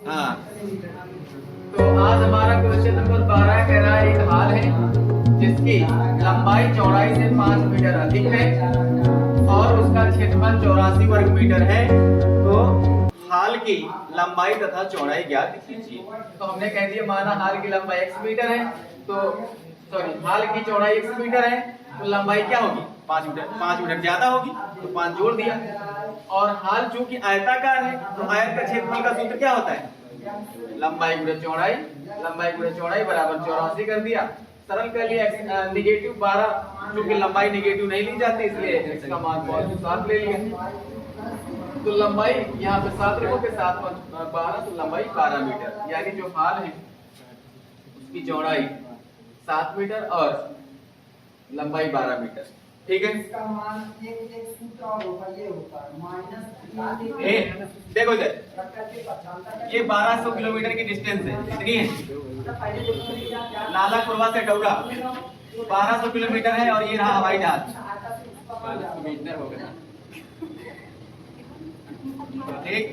हाँ, तो आज हमारा क्वेश्चन नंबर 12 कह रहा है एक हाल है जिसकी लंबाई चौड़ाई से 5 मीटर अधिक है और उसका क्षेत्रफल 84 वर्ग मीटर है। तो हाल की लंबाई तथा चौड़ाई ज्ञात कीजिए। तो हमने कह दिया माना हाल की लंबाई x मीटर है, तो सॉरी हाल की चौड़ाई x मीटर है, तो लंबाई क्या होगी 5 मीटर। 5 मीटर ज्यादा होगी तो 5 जोड़ दिया। और हाल चूंकि आयताकार है तो आयत का क्षेत्रफल का सूत्र क्या होता है, लंबाई गुणा चौड़ाई। लंबाई गुणा चौड़ाई बराबर 84 कर दिया। सरल कर लिया। निगेटिव 12, क्योंकि लंबाई निगेटिव नहीं ली जाती इसलिए x का मान पॉजिटिव 7 ले लिया। तो लंबाई यहाँ पे 7 रखोगे, 7 × 12 तो लंबाई 12 मीटर, यानी जो हाल है उसकी चौड़ाई 7 मीटर और लंबाई 12 मीटर। ठीक है, इसका मान एक सूत्र और होगा, ये होता है माइनस देखो इधर ये 1200 किलोमीटर की डिस्टेंस है, कितनी है लाला कुरवा से डौरा 1200 किलोमीटर है, और ये रहा हवाई जहाज। ठीक,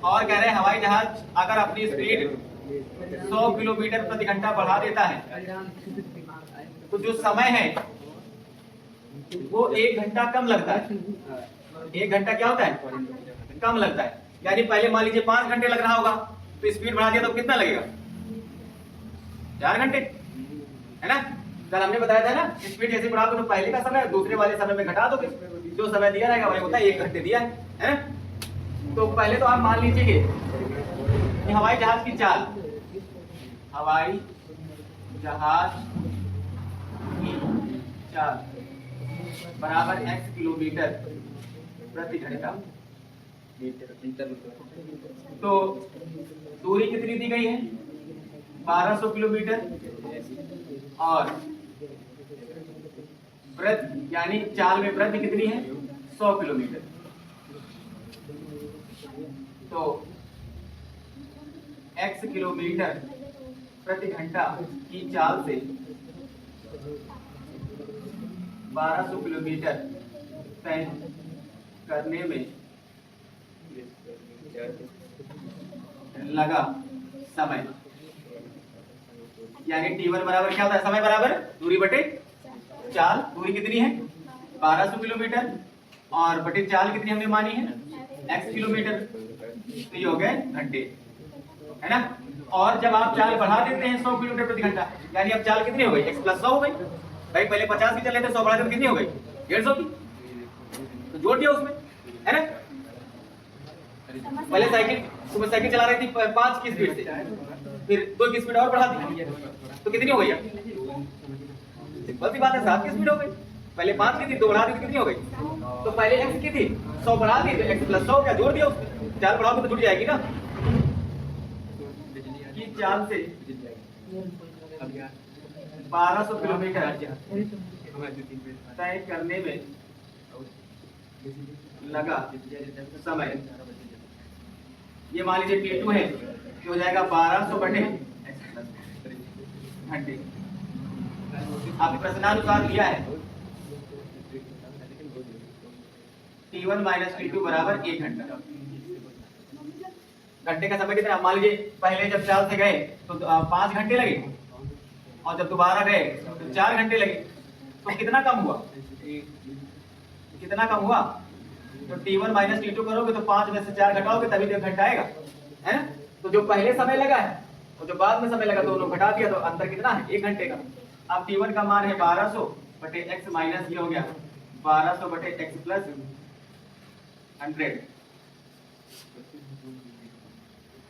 और कह रहे हैं हवाई जहाज अगर अपनी स्पीड 100 किलोमीटर प्रति घंटा बढ़ा देता है तो जो समय है वो 1 घंटा कम लगता है। 1 घंटा क्या होता है, कम लगता है। यानी पहले मान लीजिए 5 घंटे लग रहा होगा, तो स्पीड बढ़ा दिया तो कितना लगेगा, 4 घंटे, है ना। कल हमने बताया था ना, स्पीड जैसे बढ़ा दो तो पहले का समय दूसरे वाले समय में घटा दोगे, जो समय दिया रहेगा वही होता है, 1 घंटे दिया है ना। तो पहले तो आप मान लीजिए कि हवाई जहाज की चाल, हवाई जहाज की चाल बराबर x किलोमीटर प्रति घंटा। तो दूरी कितनी दी गई है 1200 किलोमीटर, और वृद्धि यानी चाल में वृद्धि कितनी है 100 किलोमीटर। तो x किलोमीटर प्रति घंटा की चाल से 1200 किलोमीटर तय करने में लगा समय, यानी t1 बराबर क्या होता है, समय बराबर दूरी बटे चाल। दूरी कितनी है 1200 किलोमीटर और बटे चाल कितनी हमने मानी है x किलोमीटर, तो ये हो गए घंटे, है ना। और जब आप चाल बढ़ा देते हैं 100 किलोमीटर प्रति घंटा, यानी अब चाल कितनी हो गई x + 100 हो गई। भाई पहले 50 की चल रहे थे, 100 बढ़ा देते कितनी हो गई 150 की, तो जोड़ दिया उसमें, है ना। पहले सुबह साइकिल चला रही थी 5 की स्पीड से, फिर 2 की स्पीड और बढ़ा दी तो कितनी हो गई, सिंपल सी बात है 7 की स्पीड हो गई। पहले 5 की थी, 2 बढ़ा दी तो कितनी हो गई, तो पहले x की थी 100 बढ़ा दी तो x + 100 क्या जोड़ दिया उसमें, चाल बढ़ाओगे तो जुड़ जाएगी ना। की चाल से 1200 किलोमीटर तय करने में लगा समय, ये मान लीजिए t2 है, तो हो जाएगा 1200 बटे घंटे। आप प्रश्नानुसार लिया है t1 - t2 बराबर 1 घंटा। घंटे का समय कितना, मान लीजिए पहले जब चाल से गए तो 5 घंटे लगे, और जब दोबारा गए तो 4 घंटे लगे, तो कितना कम हुआ, कितना कम हुआ। तो t1 - t2 करोगे तो 5 में से 4 घटाओगे तभी तो 1 घंटा आएगा, है ना। तो जो पहले समय लगा है और जो बाद में समय लगा दोनों घटा दिया, तो अंतर कितना है 1 घंटे का। अब t1 का मान है 1200 बटे x माइनस ये हो गया 1200 बटे x + 100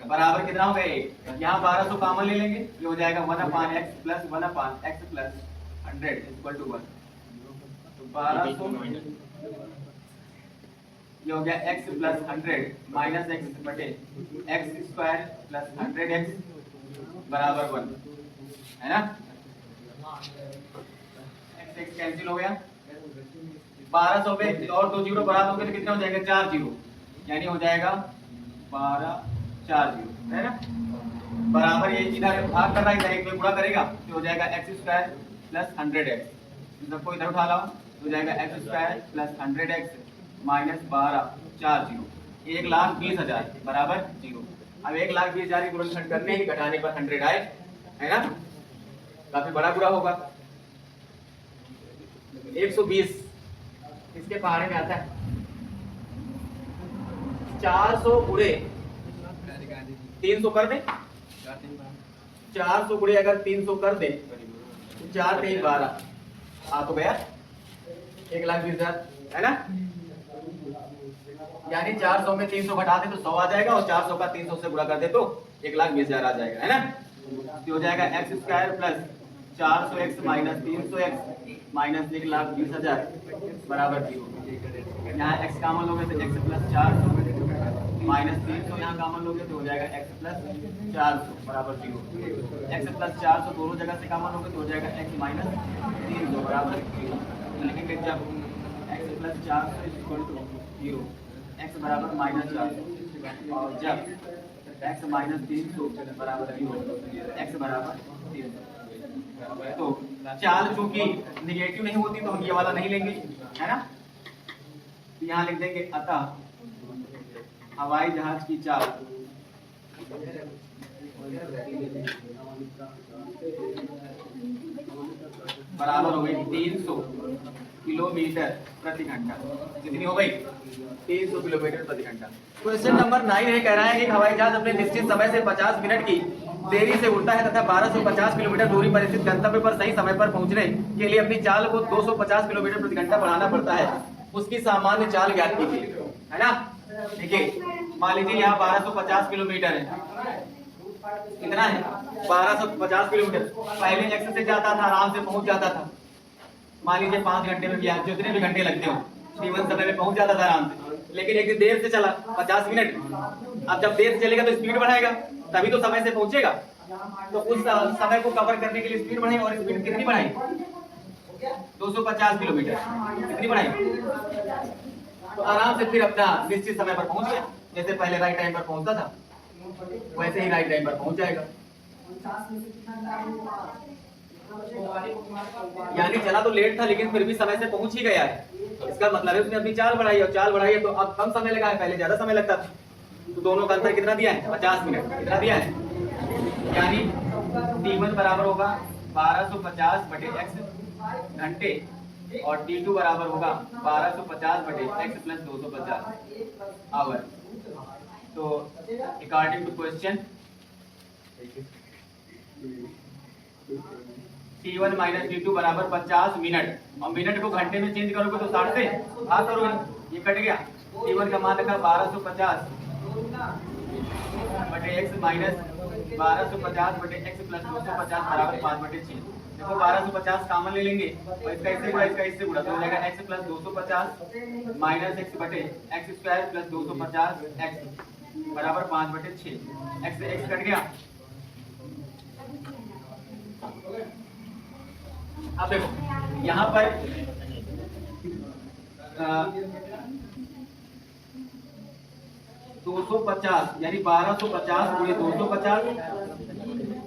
बराबर कितना हो गया 1। यहाँ 1200 कॉमन ले लेंगे, ये हो जाएगा 1/x + 1/x + 100 = 1। तो 1200 ये हो गया x + 100 माइनस x बटे x² + 100x बराबर 1, है ना। x कैंसिल हो गया, 1200 पे और 2 जीरो बढ़ा दोगे तो कितना हो जाएगा 4 जीरो, यानी हो जाएगा 12 4 जीरो, है ना। बराबर ये इधर भाग कर रहा है, इधर एक में गुणा करेगा तो हो जाएगा x² + 100x, सबको इधर उठा लाओ तो हो जाएगा x² + 100x - 12 4 जीरो, 1,20,000 बराबर 0। अब 1,20,000 की गुणनखंड करने ही घटाने पर 100 आए, है ना, काफी बड़ा बुरा होगा। 120 इसके पहाड़े में आता है 400 गुणे 300 कर दे, 400 गुणे अगर 300 कर दे तो 4 3 12 आ तो गया 1,20,000, है ना। यानी 400 में 300 घटा दे तो 100 आ जाएगा और 400 का 300 से गुणा कर दे तो 1,20,000 आ जाएगा, है ना। तो हो जाएगा x square plus 400x minus 300x minus 1,20,000 बराबर 0। यहाँ x कॉमन लोगे तो x प्लस 400 माइनस 300 यहाँ कॉमन लोगे तो हो जाएगा x प्लस 400 बराबर 0। x प्लस 400 दोनों जगह से कॉमन लोगे तो हो जाएगा x माइनस 300 बराबर 0। लिखेंगे जब x plus 400 equal to 0, x बराबर माइनस 400 और जब x माइनस 300 बराबर 0, x बराबर 300। तो चाल चूंकि निगेटिव नहीं होती तो हम ये वाला नहीं लेंगे, है ना। तो यहाँ लिख देंगे अतः हवाई जहाज की चाल बराबर हो गई 300 किलोमीटर प्रति घंटा। कितनी हो गई? 300 किलोमीटर प्रति घंटा। क्वेश्चन नंबर 9 है, कह रहा है कि हवाई जहाज अपने निश्चित समय से 50 मिनट की देरी से उड़ता है तथा 1250 किलोमीटर दूरी पर स्थित गंतव्य पर सही समय पर पहुंचने के लिए अपनी चाल को 250 किलोमीटर प्रति घंटा बढ़ाना पड़ता है। उसकी सामान्य चाल ज्ञात कीजिए, है ना। देखिए मान लीजिए यहाँ 1250 किलोमीटर है, कितना है 1250 किलोमीटर। पहले एक्स से जाता था, आराम से पहुंच जाता था, मान लीजिए 5 घंटे में भी, जितने भी घंटे लगते हो जीवन समय में पहुंच जाता था आराम से। लेकिन एक दिन देर से चला 50 मिनट, अब जब देर से चलेगा तो स्पीड बढ़ाएगा तभी तो समय से पहुंचेगा। तो उस समय को कवर करने के लिए स्पीड बढ़ाई और स्पीड कितनी बढ़ाई 250 किलोमीटर, कितनी बढ़ाई। तो आराम से फिर अपना निश्चित समय पर पहुंच गया। जैसे पहले राइट टाइम पर पहुंचता था वैसे ही राइट टाइम पर पहुंच जाएगा। यानी चला तो लेट था लेकिन फिर भी समय से पहुंच ही गया है। इसका मतलब है उसने अपनी चाल बढ़ाई और चाल बढ़ाई है तो अब कम समय लगा है, पहले ज्यादा समय लगता था। तो दोनों का अंतर कितना दिया है 50 मिनट, कितना दिया है। यानी t1 बराबर होगा 1250 बटे x घंटे और t2 बराबर होगा 1250 बटे x प्लस 250 आवर। तो according to question t1 minus t2 बराबर 50 मिनट और मिनट को घंटे में चेंज करोगे तो 60 से भाग करोगे, ये कट गया। t1 का मान रखा 1250 बटे x माइनस 1250 बटे x प्लस 250 बराबर 5 बटे 6। देखो 1250 कॉमन ले लेंगे और इसका इससे गुणा इसका इससे गुणा तो हो जाएगा x प्लस 250 माइनस x बटे x स्क्वायर प्लस 250 x बराबर 5 बटे 6। x से x कट गया। अब देखो यहाँ पर 250 यानी 1250 गुणे 250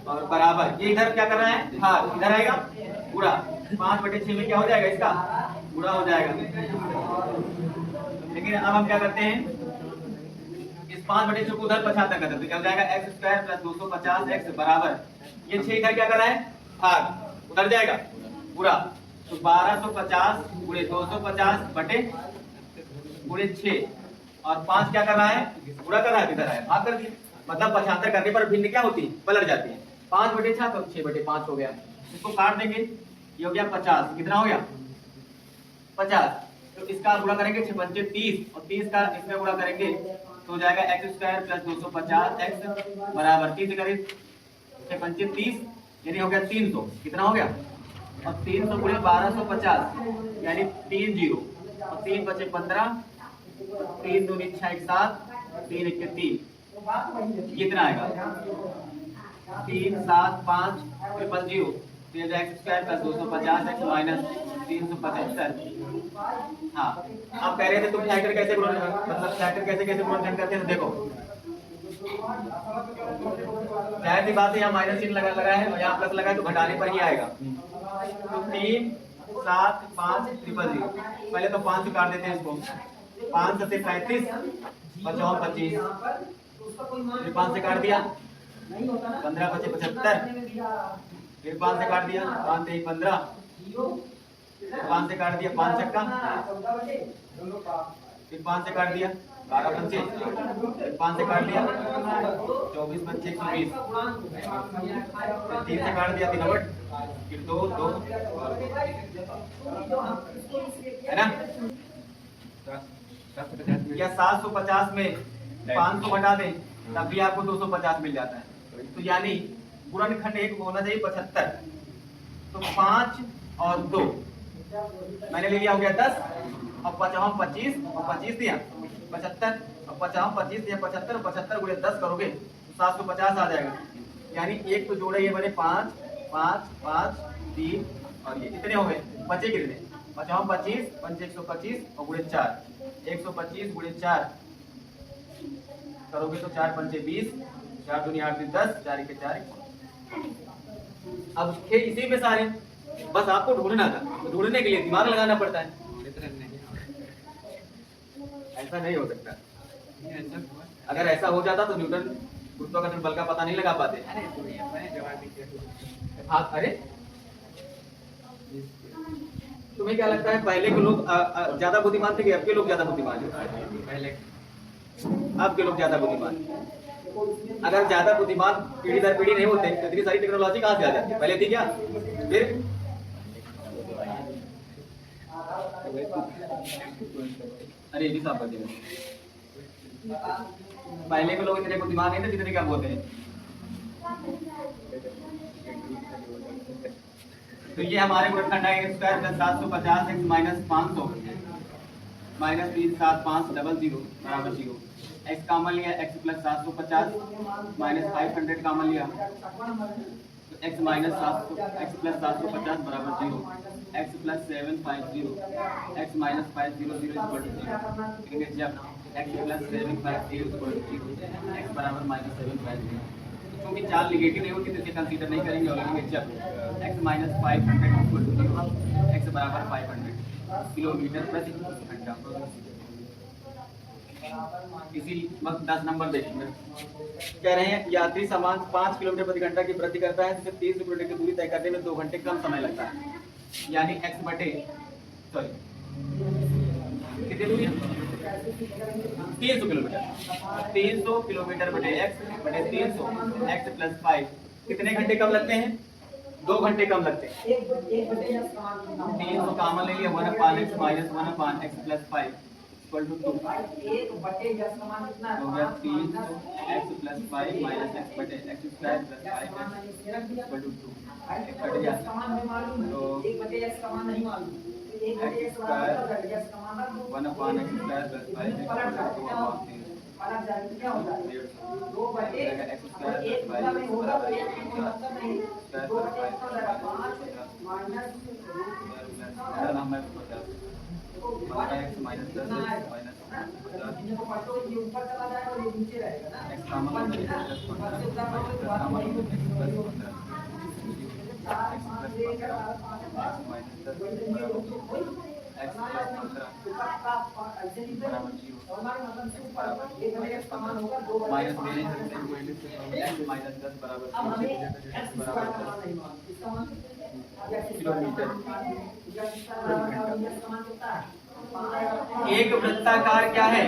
और बराबर ये इधर क्या कर रहा है भाग, इधर आएगा गुणा 5 बटे 6 में क्या हो जाएगा इसका गुणा हो जाएगा। लेकिन अब हम क्या करते हैं इस 5 बटे 6 को उधर 75 कर देते, क्या हो जाएगा x स्क्वायर प्लस 250 x बराबर ये 6 इधर क्या कर रहा है भाग, उधर जाएगा पूरा। तो 1250 गुणे 250 बटे गुणे 6 और 5 क्या कर रहा है पूरा कर रहा है, इधर है भाग कर दिया। मतलब 75 करने पर भिन्न क्या होती है पलट जाती है। 5 बटे 6 तो 6 बटे 5 हो गया। इसको काट देंगे ये हो गया 50, कितना हो गया 50। तो इसका गुणा करेंगे 6 पंचे 30 और 30 का इसमें गुणा करेंगे तो हो जाएगा x स्क्वायर प्लस 250 x बराबर 30 करें 6 पंचे 30 यानी हो गया 300, कितना हो गया और 300 गुणे 1250 यानी 3 0 और 3 बचे 15 3 दूनी 6 7 3 1 3 कितना आएगा 3 7 5 0 तो x square plus 250 x minus 375। हाँ आप कह रहे थे तुम फैक्टर कैसे मतलब फैक्टर कैसे कैसे गुणनखंड करते हैं। देखो जाहिर सी बात है यहाँ माइनस चिन्ह लगा है और यहाँ प्लस लगा है तो घटाने पर ही आएगा। तो 3 7 5 0 0 पहले तो 5 से काट देते हैं इसको 5 से 35 55 25 यहाँ पर तो उसका कोई मान फिर 5 से काट दिया, नहीं होता ना। 15 25 75, फिर 5 से काट दिया, 5 3 15, 5 से काट दिया, 5 चक्का, 14 बजे दोनों का फिर 5 से काट दिया, 12 25, फिर 5 से काट दिया, 24 25 120, फिर 3 से काट दिया 3 अवट, फिर 2 2 है ना। या 750 में 500 घटा दें तब भी आपको 250 मिल जाता है। तो यानी गुणनखंड एक होना चाहिए 75, तो 5 और 2 मैंने ले लिया हो गया 10, अब 55 25 और 25 दिया 75, अब 55 25 दिया 75 और 75 गुणे 10 करोगे तो 750 आ जाएगा। यानी एक तो जोड़े ये बने 5 5 5 3 और ये इतने हो गए, बचे कितने 55 25 पंच 125 और गुणे 4, 125 गुणे 4 करोगे तो 4 पंचे 20, 4 दूनी 8 10, 4 के 4। अब थे इसी में सारे, बस आपको ढूंढना था, तो ढूंढने के लिए दिमाग लगाना पड़ता है। ऐसा नहीं हो सकता। अगर ऐसा हो जाता तो न्यूटन गुरुत्वाकर्षण बल का पता नहीं लगा पाते। हाँ, अरे तुम्हें क्या लगता है पहले के लोग ज्यादा बुद्धिमान थे कि अब के लोग ज्यादा बुद्धिमान है? पहले अब के लोग ज्यादा बुद्धिमान। अगर ज्यादा बुद्धिमान पीढ़ी दर पीढ़ी नहीं होते तो इतनी सारी टेक्नोलॉजी कहाँ से आ जाती? पहले थी क्या? फिर अरे ये भी साफ कर दिया। पहले के लोग इतने बुद्धिमान नहीं थे जितने क्या बोलते हैं। तो ये हमारे गुणनखंड है x square plus 750 x minus 500 minus 37500 बराबर 0। x कॉमन लिया, x प्लस 750 माइनस 500 कॉमन लिया तो x माइनस 700 x प्लस 750 बराबर 0, x plus 750 x minus 500 equal to 0। जब x plus 750 equal to 0 x बराबर माइनस 750, क्योंकि चार निगेटिव नहीं होती तो इसे कंसीडर नहीं करेंगे और लेंगे जब x minus 500 equal to 0 x बराबर 500 किलोमीटर प्रति घंटा। इसी वक्त 10 नंबर देखेंगे। कह रहे हैं यात्री सामान 5 किलोमीटर प्रति घंटा की प्रति करता है जिसे 30 किलोमीटर की दूरी तय करने में 2 घंटे कम समय लगता है। यानी x बटे कितनी दूरी है? 300 किलोमीटर। 300 किलोमीटर बटे x बटे 300 x प्लस 5 कितने घंटे कम लगते हैं? 2 घंटे कम लगते हैं। 300 कॉमन ले लिया, 1 upon x minus 1 upon x plus 5 equal to 2 हो गया 300 x प्लस 5 माइनस x बटे x square plus 5 equal to 2 cut गया तो x square 1 upon x square plus 5 equal to 2 upon 3 x square plus 5 बराबर x minus 10 minus 50 x common ले लिया 10 common एक वृत्ताकार क्या है?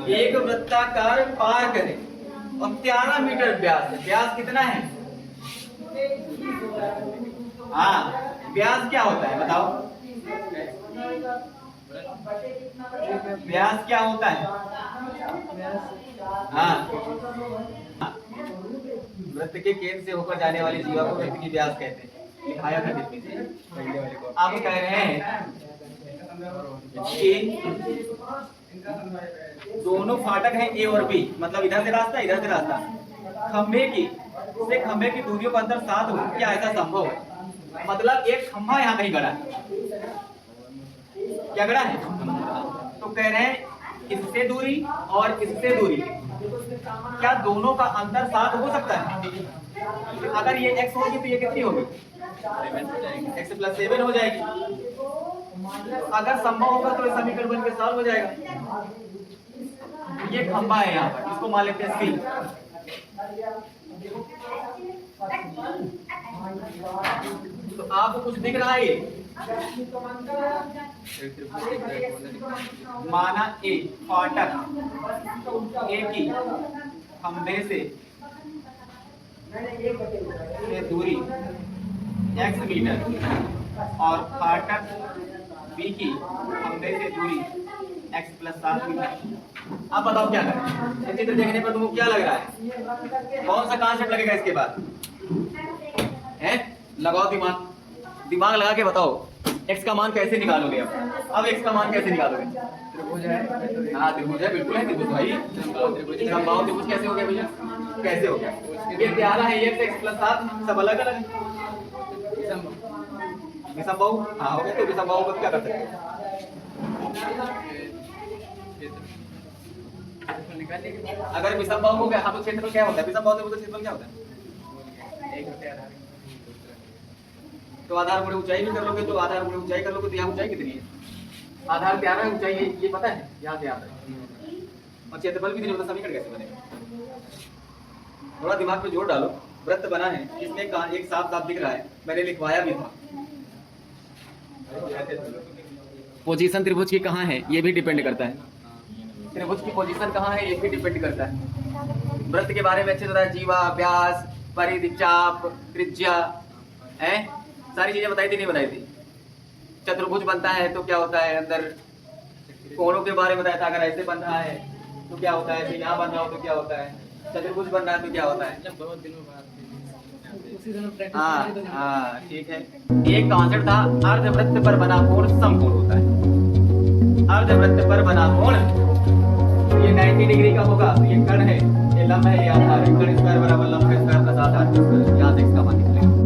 एक वृत्ताकार पार करें और 13 मीटर व्यास है। व्यास कितना है? हाँ, व्यास क्या होता है बताओ? व्यास क्या होता है? हाँ, वृत्त के केंद्र से होकर जाने वाली जीवा को वृत्त की व्यास कहते हैं। लिखाया था आप कह रहे हैं कि दोनों फाटक हैं ए और बी, मतलब इधर से रास्ता इधर से रास्ता, खंभे की दूरियों का अंतर 7 हो, क्या ऐसा संभव है? मतलब एक खंभा यहाँ कहीं गड़ा है, क्या गड़ा है? तो कह रहे हैं इससे दूरी और इससे दूरी, क्या दोनों का अंतर 7 हो सकता है? अगर ये x होगी तो ये कितनी होगी? x प्लस 7 हो जाएगी। अगर संभव होगा तो ये समीकरण बन के सॉल्व हो जाएगा। ये खंबा है यहाँ पर, इसको मान लेते हैं सी। तो आपको कुछ दिख रहा है? माना ए फाटक ए की खंबे से दूरी x मीटर और फाटक बी की खंबे से दूरी x + 7 मीटर। आप बताओ क्या करें? ये चित्र देखने पर तुमको क्या लग रहा है? कौन सा कॉन्सेप्ट लगेगा इसके बाद? हैं? लगाओ दिमाग, दिमाग लगा के बताओ x का मान कैसे निकालोगे? अब x का मान कैसे निकालोगे? त्रिभुज है। हाँ त्रिभुज है, बिल्कुल है त्रिभुज भाई। समबाहु त्रिभुज कैसे हो गया भैया? कैसे हो गया? ये प्यारा है x + 7 सब अलग अलग है। विषमबाहु हाँ हो गया। तो विषमबाहु को क्या कर सकते हैं? अगर विषमबाहु हो गया हाँ तो क्षेत्रफल क्या होता है? विषमबाहु त्रिभुज का क्षेत्रफल क्या होता है? तो आधार गुणे ऊंचाई भी कर लोगे तो आधार गुणे ऊंचाई कर लोगे तो यहाँ ऊंचाई कितनी है? आधार क्या है, ऊंचाई ये पता है, यहाँ से आता है। और क्षेत्रफल भी नहीं होता, समीकरण कैसे बनेगा? थोड़ा दिमाग पे जोर डालो। वृत्त बना है, इसमें एक साफ साफ दिख रहा है, मैंने लिखवाया भी था। पोजीशन त्रिभुज की कहाँ है ये भी डिपेंड करता है। त्रिभुज की पोजीशन कहाँ है ये भी डिपेंड करता है। वृत्त के बारे में अच्छे तरह जीवा, व्यास, परिधि, चाप, त्रिज्या है, सारी चीजें बताई थी नहीं बताई थी? चतुर्भुज बनता है तो क्या होता है? अंदर कोणों के बारे में बताया था। अगर ऐसे बन रहा है तो क्या होता है? यहाँ बन रहा हो तो क्या होता है? चतुर्भुज बन रहा है तो क्या होता है? हाँ ठीक है। एक कॉन्सेप्ट था, अर्धवृत्त पर बना कोण समकोण होता है। अर्धवृत्त पर बना कोण ये 90 डिग्री का होगा तो ये कर्ण है, ये लंब है, ये आधार है। कर्ण स्क्वायर बराबर लंब स्क्वायर प्लस आधार स्क्वायर।